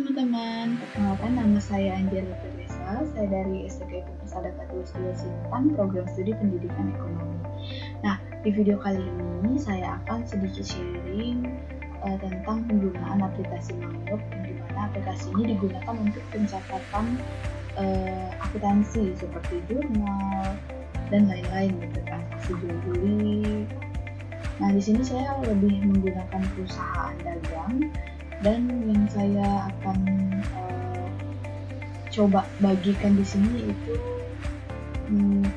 teman-teman, perkenalkan nama saya Angela Teresa, saya dari STK Persada 42 Sintang, program studi pendidikan ekonomi. Nah, di video kali ini saya akan sedikit sharing tentang penggunaan aplikasi Mayop, di mana aplikasi ini digunakan untuk pencatatan akuntansi seperti jurnal dan lain-lain gitu, transaksi jual beli. Nah, di sini saya lebih menggunakan perusahaan dagang. Dan yang saya akan coba bagikan di sini itu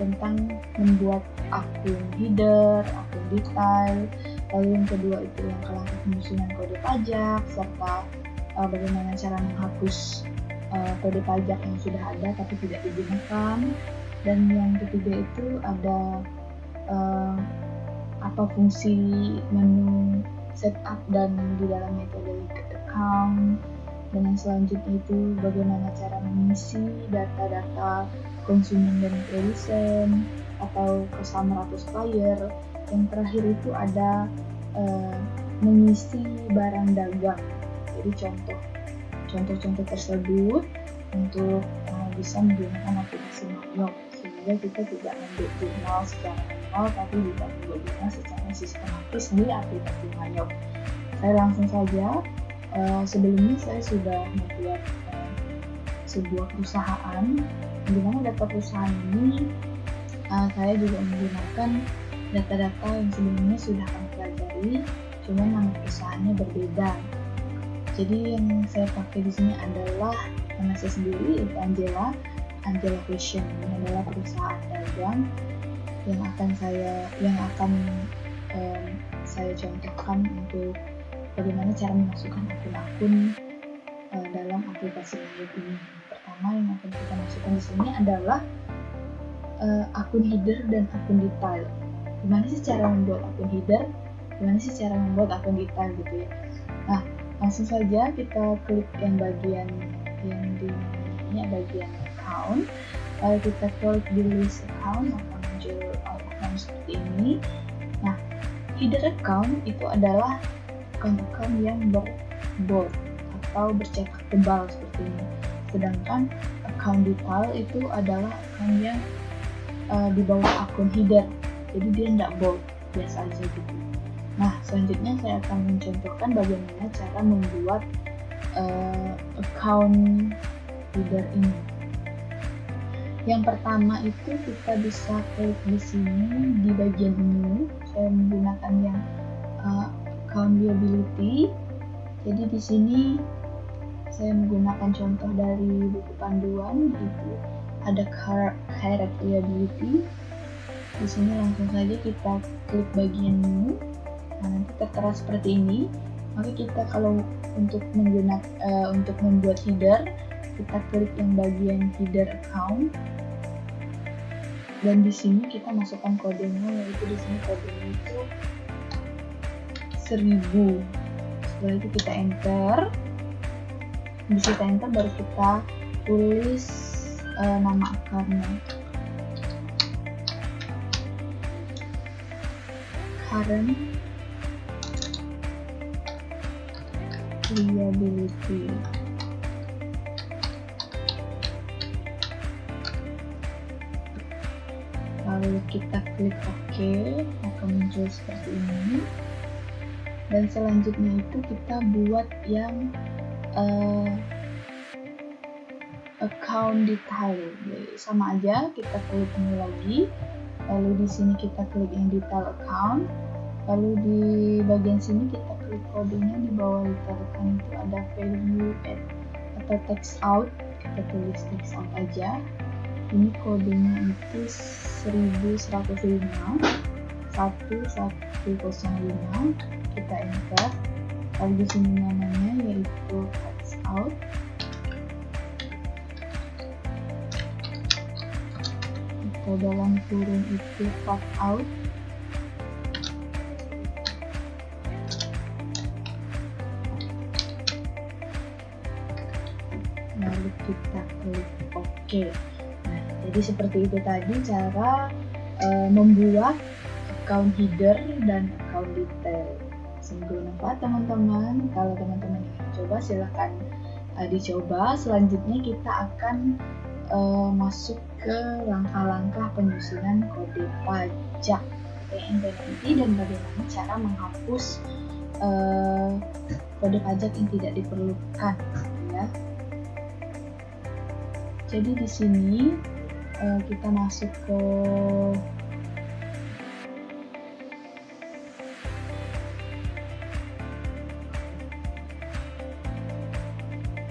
tentang membuat akun header, akun detail, lalu yang kedua itu langkah-langkah penyusunan kode pajak, serta bagaimana cara menghapus kode pajak yang sudah ada tapi tidak digunakan. Dan yang ketiga itu ada apa fungsi menu setup dan di dalamnya itu ada link account. Dan yang selanjutnya itu bagaimana cara mengisi data-data konsumen dan produsen atau customer atau supplier. Yang terakhir itu ada mengisi barang dagang. Jadi contoh-contoh tersebut untuk bisa menggunakan aplikasi Mayop, sehingga kita tidak membuat jurnal secara manual tapi bisa membuat jurnal secara sistematis di aplikasi Mayop. Saya langsung saja, sebelumnya saya sudah membuat sebuah perusahaan, di mana data perusahaan ini saya juga menggunakan data-data yang sebelumnya sudah kami pelajari, cuma nama perusahaannya berbeda. Jadi yang saya pakai di sini adalah nama saya sendiri, itu Angela Fashion. Ini adalah perusahaan dagang yang akan saya contohkan untuk bagaimana cara memasukkan akun-akun dalam aplikasi Mayop ini. Pertama yang akan kita masukkan di sini adalah akun header dan akun detail. Gimana sih cara membuat akun header? Gimana sih cara membuat akun detail gitu ya? Nah, langsung saja kita klik yang bagian yang di ini bagian account. Lalu kita klik di list account, akan muncul account seperti ini. Nah, header account itu adalah account yang berbold atau bercetak tebal seperti ini. Sedangkan account detail itu adalah account yang di bawah akun header. Jadi dia tidak bold, biasa aja gitu. Nah, selanjutnya saya akan mencontohkan bagaimana cara membuat account header ini. Yang pertama itu kita bisa klik di sini di bagian new. Saya menggunakan yang account viewability. Jadi di sini saya menggunakan contoh dari buku panduan, yaitu ada caret viewability. Di sini langsung saja kita klik bagian new. Nah, nanti tertera seperti ini. Maka kita kalau untuk membuat header, kita klik yang bagian header account. Dan di sini kita masukkan kodenya, yaitu di sini kodenya itu 1000. Setelah itu kita enter. Habis kita enter baru kita tulis nama akarnya. Current liability. Lalu kita klik OK, akan muncul seperti ini. Dan selanjutnya itu kita buat yang account detail. Jadi, sama aja, kita klik ini lagi. Lalu di sini kita klik yang detail account. Lalu di bagian sini kita klik kodenya, di bawah detail account itu ada value add atau text out. Kita tulis text out aja. Ini kodenya itu 1105 1105. Kita enter. Lalu di sini namanya yaitu text out. Atau dalam kurung itu pop out. Lalu kita klik OK. Nah, jadi seperti itu tadi cara membuat account header dan account detail. Semoga bermanfaat teman-teman. Kalau teman-teman ingin coba silahkan dicoba. Selanjutnya kita akan masuk ke langkah-langkah penyusunan kode pajak PNPNI dan bagaimana cara menghapus kode pajak yang tidak diperlukan, ya. Jadi di sini kita masuk ke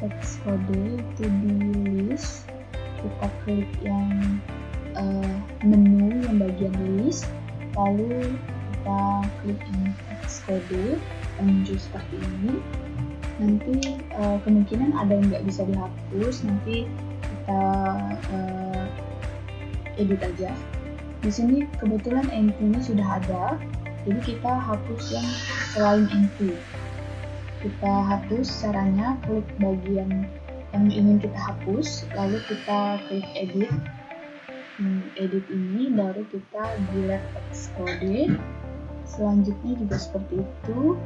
teks kode itu di list, kita klik yang menu yang bagian list, lalu kita klik yang teks kode yang muncul seperti ini. Nanti kemungkinan ada yang nggak bisa dihapus, nanti kita edit aja. Di sini kebetulan entry-nya sudah ada, jadi kita hapus yang selain entry. Kita hapus caranya klik bagian yang ingin kita hapus, lalu kita klik edit. Edit ini baru kita delete teks kode. Selanjutnya juga seperti itu,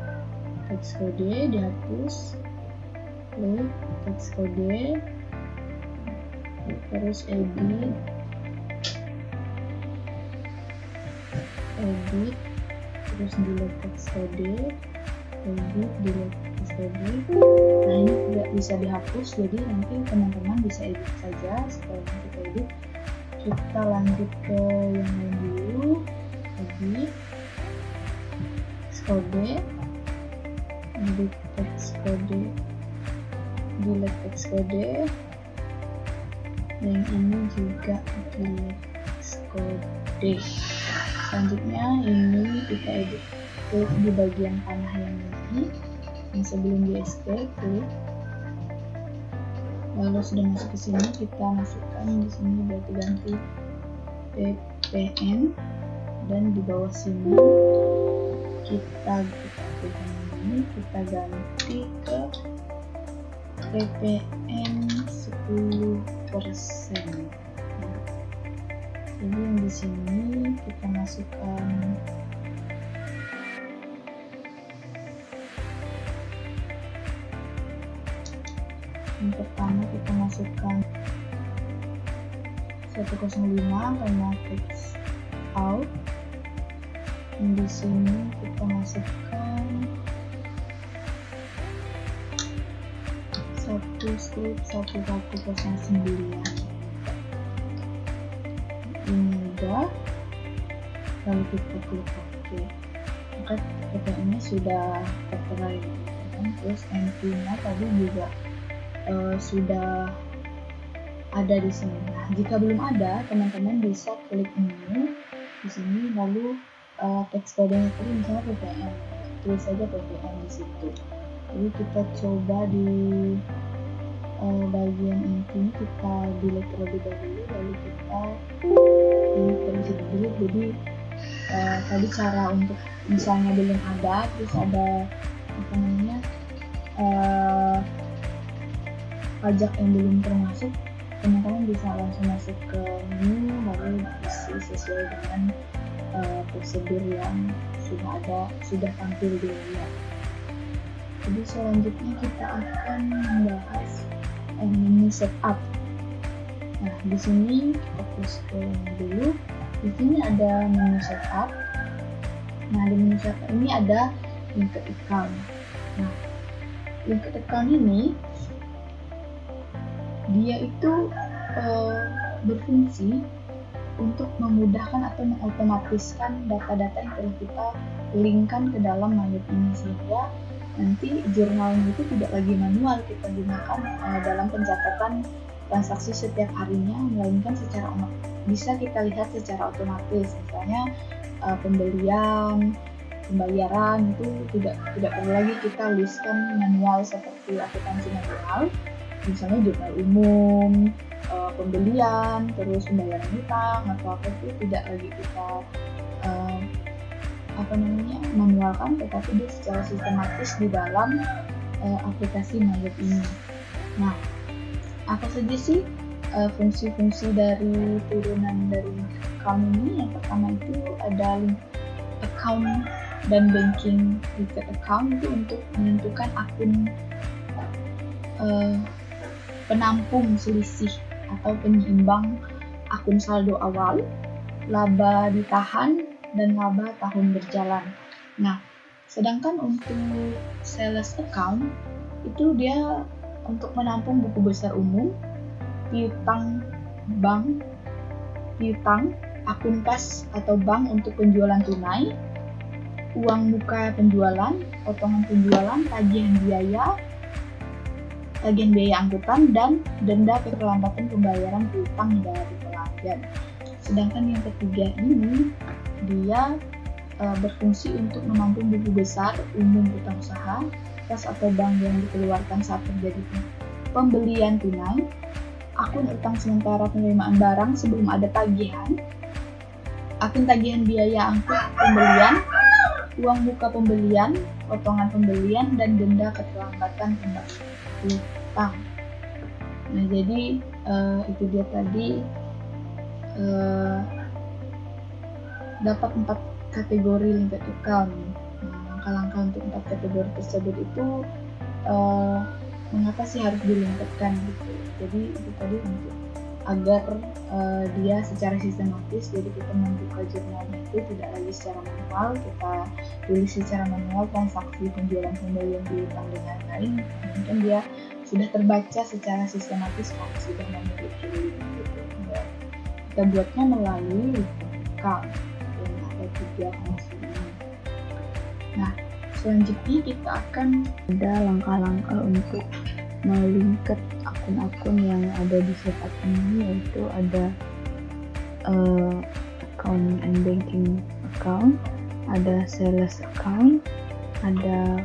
teks kode dihapus, klik teks kode, terus edit, terus delete teks kode, edit, delete teks kode. Nah, ini tidak bisa dihapus, jadi nanti teman-teman bisa edit saja. Setelah kita edit, kita lanjut ke yang lain dulu. Edit teks kode, edit teks kode, delete teks kode. Yang ini juga delete teks kode. Selanjutnya ini kita edit, klik di bagian panah yang ini, yang sebelum di escape, klik. Lalu sudah masuk ke sini, kita masukkan di sini berarti ganti PPN, dan di bawah sini kita aktifkan ini, kita ganti ke PPN 10%. Jadi yang di sini kita masukkan yang pertama, kita masukkan 105 karena text out. Yang di sini kita masukkan 1/1109. Ini udah, lalu kita klik OK. Maka PPN-nya sudah tertera ini, terus entry-nya tadi juga sudah ada di sini. Nah, jika belum ada, teman-teman bisa klik menu di sini, lalu teks kodenya tadi misalnya PPN, tulis saja PPN di situ. Jadi kita coba di bagian ini, kita delete terlebih dahulu, lalu kita delete dulu. Jadi tadi cara untuk misalnya belum ada, terus ada apa namanya pajak yang belum termasuk, teman-teman bisa langsung masuk ke menu, lalu isi sesuai dengan prosedur yang sudah tampil di layar. Jadi selanjutnya kita akan membahas menu setup. Nah, di sini fokus ke dulu. Di sini ada menu setup. Nah, di menu setup ini ada linked account. Nah, linked account ini dia itu berfungsi untuk memudahkan atau mengotomatiskan data-data yang telah kita linkkan ke dalam Mylift ini, sehingga nanti jurnalnya itu tidak lagi manual kita gunakan dalam pencatatan transaksi setiap harinya, melainkan bisa kita lihat secara otomatis. Misalnya pembayaran itu tidak perlu lagi kita listkan manual seperti akuntansi manual. Misalnya jurnal umum, pembelian, terus pembayaran hutang atau apa itu tidak lagi kita manualkan, tetapi dia secara sistematis di dalam aplikasi Mylift ini. Nah, apa saja sih fungsi-fungsi dari turunan dari account ini? Yang pertama itu ada link account dan banking linked account, itu untuk menentukan akun penampung selisih atau penyeimbang akun saldo awal, laba ditahan, dan laba tahun berjalan. Nah, sedangkan untuk sales account itu dia untuk menampung buku besar umum, piutang bank, piutang, akun kas atau bank untuk penjualan tunai, uang muka penjualan, potongan penjualan, tagihan biaya angkutan, dan denda keterlambatan pembayaran piutang dari pelanggan. Sedangkan yang ketiga ini dia berfungsi untuk menampung buku besar umum utang usaha, kas atau bank yang dikeluarkan saat terjadi pembelian tunai, akun utang sementara penerimaan barang sebelum ada tagihan, akun tagihan biaya angkut pembelian, uang muka pembelian, potongan pembelian, dan denda keterlambatan pembayaran utang. Nah, jadi itu dia tadi dapat 4 kategori linked account. Nah, langkah-langkah untuk 4 kategori tersebut itu mengapa sih harus dilinketkan gitu. Jadi itu tadi untuk agar dia secara sistematis, jadi kita membuka jurnalnya itu tidak lagi secara manual, kita tulis secara manual transaksi penjualan pembelian piutang dan lain-lain, mungkin dia sudah terbaca secara sistematis kalau sudah memiliki link gitu. Dan kita buatnya melalui account yang ada 3 fungsinya. Nah, selanjutnya kita akan ada langkah-langkah untuk melingkat akun-akun yang ada di setup ini, yaitu ada account and banking account, ada sales account, ada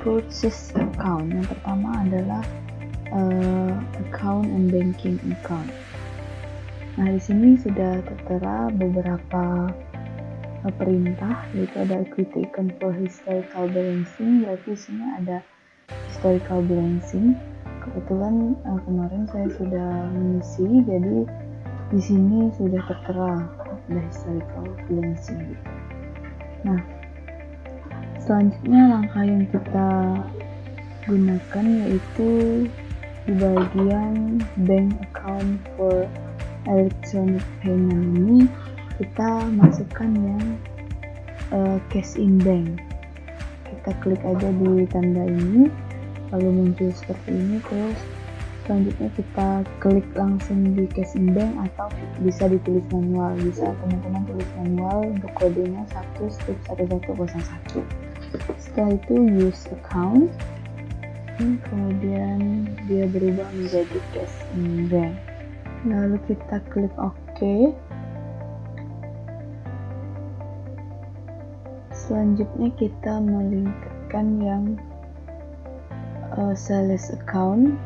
purchase account. Yang pertama adalah account and banking account. Nah, di sini sudah tertera beberapa perintah, yaitu ada equity account for historical balancing, berarti di sini ada historical balancing. Kebetulan kemarin saya sudah mengisi, jadi di sini sudah tertera ada historical balancing gitu. Nah, selanjutnya langkah yang kita gunakan yaitu di bagian bank account for electronic payment ini kita masukkan yang cash in bank. Kita klik aja di tanda ini, lalu muncul seperti ini. Terus selanjutnya kita klik langsung di cash in bank, atau bisa ditulis manual, bisa teman-teman tulis manual untuk kodenya 1/1101. Setelah itu use account, kemudian dia berubah menjadi cash in bank, lalu kita klik OK. Selanjutnya kita melingkatkan yang sales account,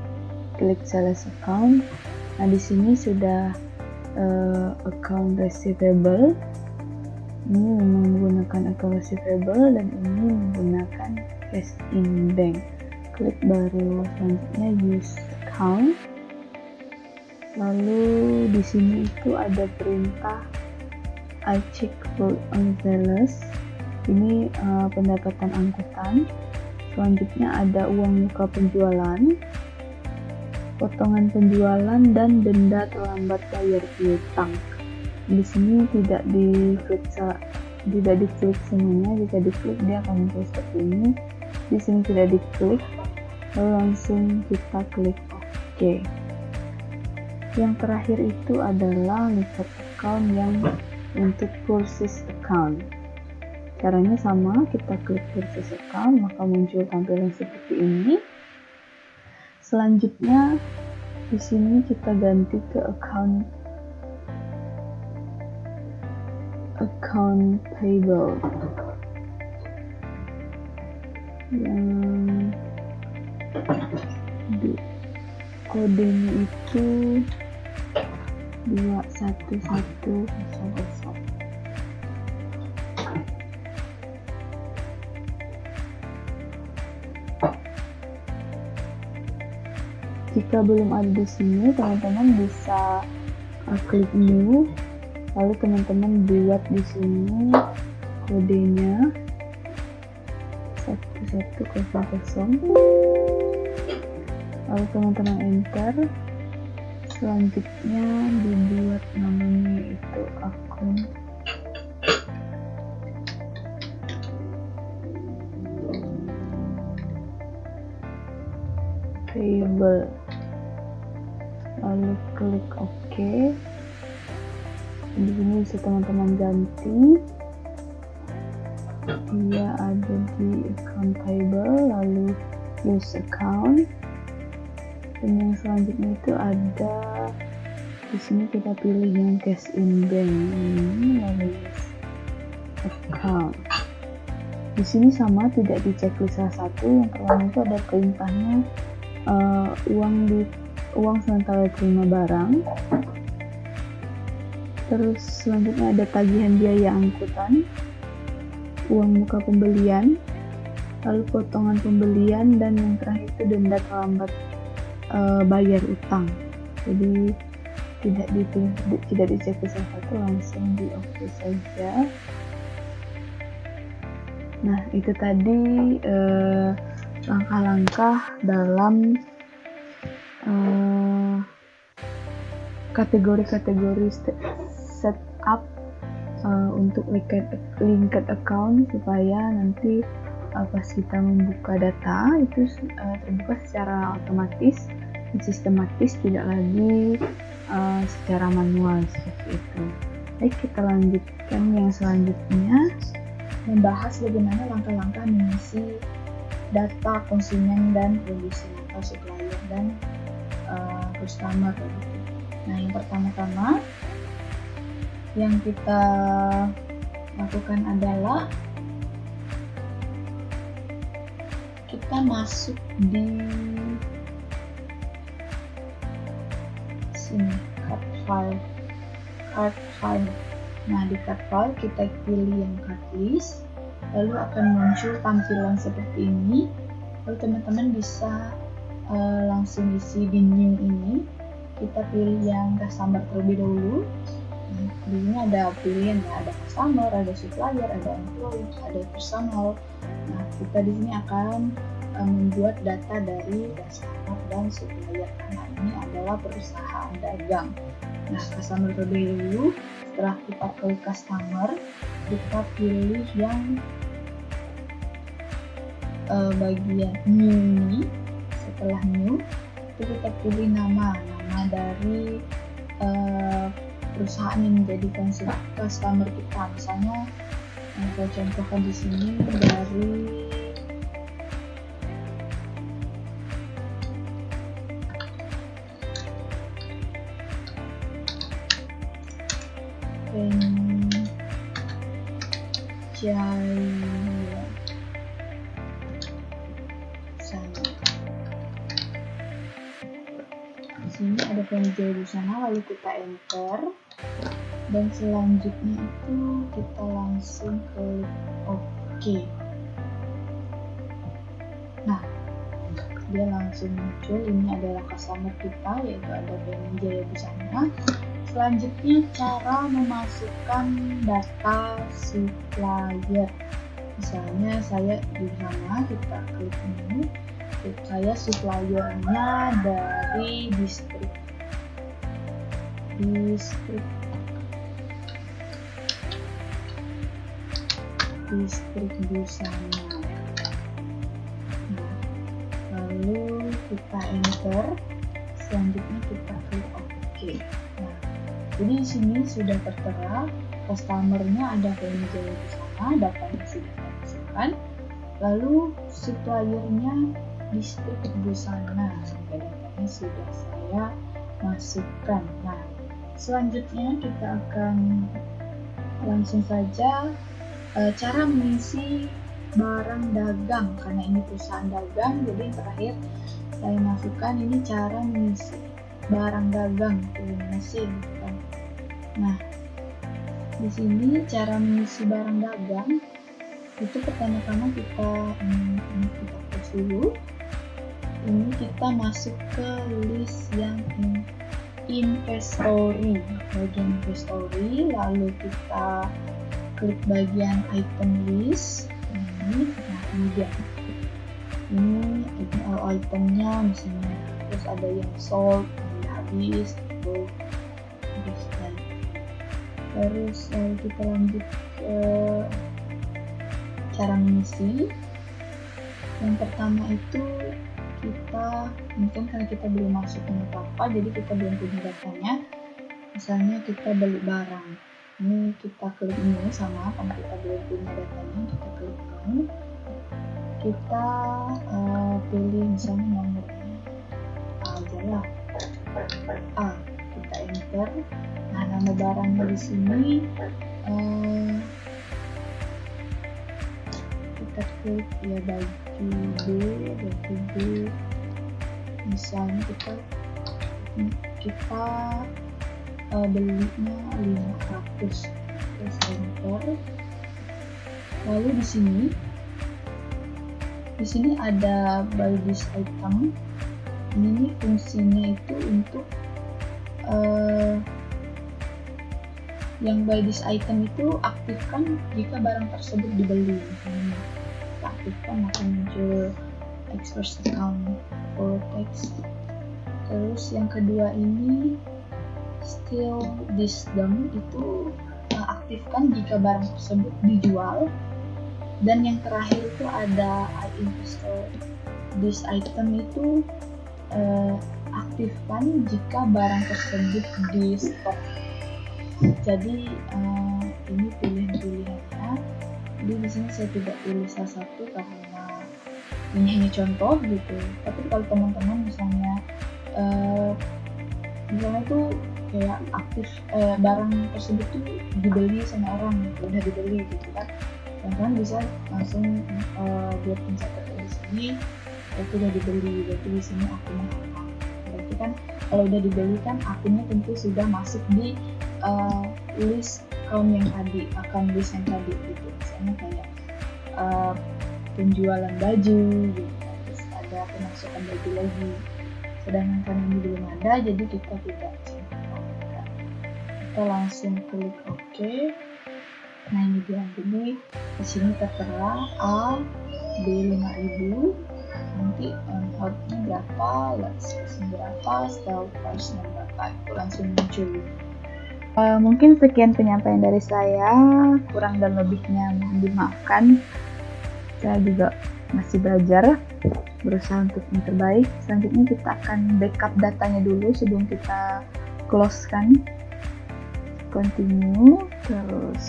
klik sales account. Nah, di sini sudah account receivable. Ini memang menggunakan account receivable dan ini menggunakan cash in bank. Klik baru selanjutnya use account. Lalu di sini itu ada perintah I check both on sales. Ini pendapatan angkutan. Selanjutnya ada uang muka penjualan, potongan penjualan, dan denda terlambat bayar piutang. Di sini tidak diklik semuanya. Jika diklik dia akan muncul seperti ini. Di sini tidak diklik, lalu langsung kita klik OK. Yang terakhir itu adalah linked account yang untuk purchase account. Caranya sama, kita klik purchase account, maka muncul tampilan seperti ini. Selanjutnya di sini kita ganti ke account payable yang di kodenya itu 21100. Jika belum ada di sini, teman-teman bisa klik new, lalu teman-teman buat di sini kodenya 1100. lalu teman-teman enter. Selanjutnya dibuat namanya itu akun table, lalu klik OK. Di sini bisa teman-teman ganti, dia ada di account table, lalu use account, dan yang selanjutnya itu ada di sini kita pilih yang cash in bank ini, lalu use account. Di sini sama, tidak di checklist salah satu. Yang pertama itu ada perintahnya uang sementara terima barang. Terus selanjutnya ada tagihan biaya angkutan, uang muka pembelian, lalu potongan pembelian, dan yang terakhir itu denda terlambat bayar utang. Jadi tidak dicek salah satu, langsung di oke saja. Nah, itu tadi langkah-langkah dalam kategori-kategori setup untuk linked account, supaya nanti pas kita membuka data itu terbuka secara otomatis dan sistematis, tidak lagi secara manual seperti itu. Baik, kita lanjutkan yang selanjutnya, membahas bagaimana langkah-langkah mengisi data konsumen dan produsen atau supplier dan customer. Nah, yang pertama-tama yang kita lakukan adalah kita masuk di sini card file. Nah, di card file kita pilih yang card list, lalu akan muncul tampilan seperti ini. Lalu teman-teman bisa langsung isi di new ini. Kita pilih yang customer terlebih dahulu. Nah, di sini ada pilihan ya, ada customer, ada supplier, ada employee, ada personal. Nah, kita di sini akan membuat data dari customer dan supplier, karena ini adalah perusahaan dagang. Nah, customer terlebih dahulu. Setelah kita klik customer, kita pilih yang bagian new ini. Setelah new, itu kita pilih nama dari perusahaan yang menjadi customer kita. Misalnya saya contohkan di sini dari Jaya sana. Di sini ada Jaya di sana, lalu kita enter, dan selanjutnya itu kita langsung klik OK. Nah, dia langsung muncul. Ini adalah customer kita, yaitu ada Jaya di sana. Selanjutnya cara memasukkan data supplier. Misalnya saya di sana, kita klik ini, saya suppliernya dari distrik Busana. Nah, lalu kita enter, selanjutnya kita klik OK. Nah, jadi di sini sudah tertera customernya ada Jaya di sana, datanya sudah saya masukkan. Lalu suppliernya distrik Busana, datanya sudah saya masukkan. Nah, selanjutnya kita akan langsung saja cara mengisi barang dagang, karena ini perusahaan dagang. Jadi yang terakhir saya masukkan ini cara mengisi barang dagang, eliminasi gitu kan. Nah, di sini cara mengisi barang dagang itu pertama-tama kita close dulu. Ini kita masuk ke list yang inventory, bagian inventory, lalu kita klik bagian item list ini. Nah, kemudian ini all itemnya, misalnya terus ada yang sold udah habis gitu. Terus kita lanjut ke cara mengisi. Yang pertama itu kita mungkin karena kita belum masukin apa-apa, jadi kita belum punya datanya. Misalnya kita beli barang, ini kita klik ini sama, karena kita belum punya datanya, kita klik ini, kita pilih misalnya nomornya aja lah, kita enter. Nah, nama barangnya di sini kita klik ya baju B, misalnya kita belinya 500, terus enter. Lalu di sini ada buy this item. Ini fungsinya itu untuk yang buy this item itu aktifkan jika barang tersebut dibeli. Misalnya kita aktifkan akan muncul express account for text. Terus yang kedua ini still this item itu aktifkan jika barang tersebut dijual. Dan yang terakhir itu ada I invested this item itu aktifkan jika barang tersebut di stok. Jadi ini pilihan-pilihannya. Jadi di sini saya tidak pilih salah satu karena ini contoh gitu. Tapi kalau teman-teman misalnya tuh kayak aktif barang tersebut tuh dibeli sama orang gitu, udah dibeli gitu kan, teman-teman bisa langsung buat pencatatan di sini itu udah dibeli, berarti di sini akunnya apa. Berarti kan kalau udah dibeli kan akunnya tentu sudah masuk di list account yang tadi, account list yang tadi gitu. Misalnya kayak penjualan baju gitu, terus ada pemasukan baju lagi. Sedangkan karena ini belum ada, jadi kita tidak simpan. Kita langsung klik OK. Nah ini dia, jadi di sini tertera A B 5.000. Nanti outnya berapa, let's pesen berapa, style price-nya berapa, itu langsung muncul. Mungkin sekian penyampaian dari saya, kurang dan lebihnya mohon dimaafkan. Saya juga masih belajar, berusaha untuk yang terbaik. Selanjutnya kita akan backup datanya dulu sebelum kita close kan. Continue, terus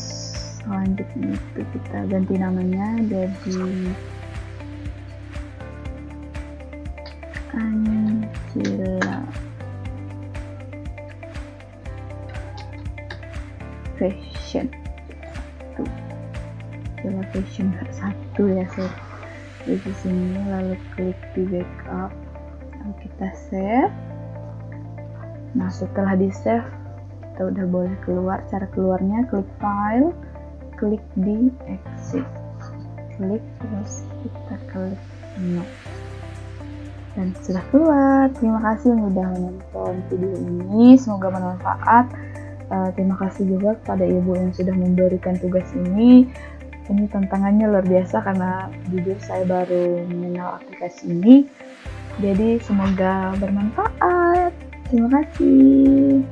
selanjutnya itu kita ganti namanya jadi Angela Fashion 1 ya saya di sini, lalu klik di backup, lalu kita save. Nah setelah di save kita udah boleh keluar. Cara keluarnya klik file, klik di exit, klik, terus kita klik no, dan sudah keluar. Terima kasih yang sudah menonton video ini, semoga bermanfaat. Terima kasih juga kepada ibu yang sudah memberikan tugas ini. Ini tantangannya luar biasa karena jujur saya baru mengenal aplikasi ini. Jadi semoga bermanfaat. Terima kasih.